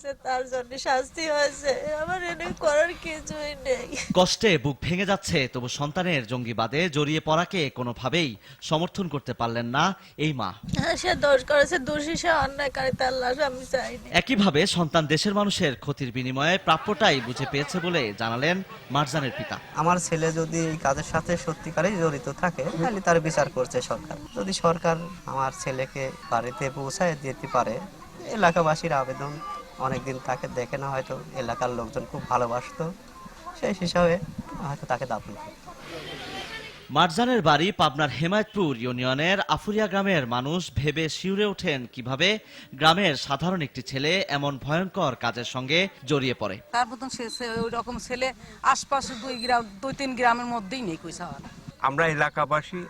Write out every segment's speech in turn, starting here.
করেছে তার জন্য শাস্তি হয়েছে, আমার এনে করার কিছুই নেই। কষ্টে বুক ভেঙে যাচ্ছে, তবু সন্তানের জঙ্গিবাদে জড়িয়ে পড়াকে কোনোভাবেই সমর্থন করতে পারলেন না এই মা। হ্যাঁ, সে দোষ করেছে, দোষী সে অন্যায়কারী, তার লাশ আমি চাইনি। একইভাবে সন্তান দেশের মানুষের ক্ষতির বিনিময়ে প্রাপ্যটাই বুঝে পেয়েছে বলে জানালেন মারজানের পিতা। আমার ছেলে যদি এই কাজের সাথে সত্যিকারেই জড়িত থাকে তাহলে তার বিচার করছে সরকার। যদি সরকার আমার ছেলেকে বাড়িতে পৌঁছায় দিতে পারে, এলাকাবাসীর আবেদন, অনেকদিন তাকে দেখে না, হয়তো এলাকার লোকজন খুব ভালোবাসতো, সেই হিসাবে হয়তো তাকে দাফন করত। মারজানের বাড়ি পাবনার হেমায়েতপুর ইউনিয়নের আফুরিয়া গ্রামের মানুষ ভেবে শিউরে ওঠেন কিভাবে গ্রামের সাধারণ একটি ছেলে এমন ভয়ঙ্কর কাজের সঙ্গে জড়িয়ে পড়ে। তার মতন ওই রকম ছেলে আশপাশে দুই তিন গ্রামের মধ্যেই নেই কইসা। আমরা এলাকাবাসী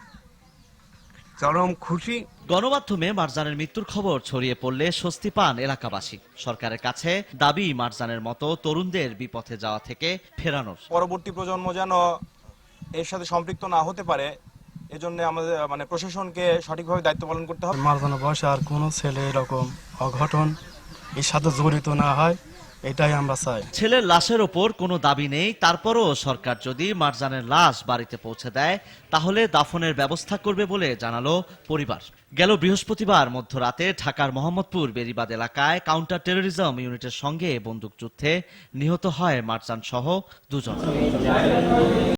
চরম খুশি। গণমাধ্যমে মারজানের মৃত্যুর খবর ছড়িয়ে পড়লে স্বস্তি পান এলাকাবাসী। সরকারের কাছে দাবি মারজানের মতো তরুণদের বিপথে যাওয়া থেকে ফেরানোর। পরবর্তী প্রজন্ম যেন এর সাথে সম্পৃক্ত না হতে পারে, এজন্য আমাদের প্রশাসনকে সঠিকভাবে দায়িত্ব পালন করতে হবে। মারজানের বয়সে আর কোনো ছেলে এরকম অঘটন এর সাথে জড়িত না হয়, এটাই আমরা চাই। ছেলের লাশের ওপর কোনো দাবি নেই, তারপরও সরকার যদি মারজানের লাশ বাড়িতে পৌঁছে দেয় তাহলে দাফনের ব্যবস্থা করবে বলে জানালো পরিবার। গেল বৃহস্পতিবার মধ্যরাতে ঢাকার মোহাম্মদপুর বেড়িবাঁধ এলাকায় কাউন্টার টেরোরিজম ইউনিটের সঙ্গে বন্দুকযুদ্ধে নিহত হয় মারজান সহ দুজন।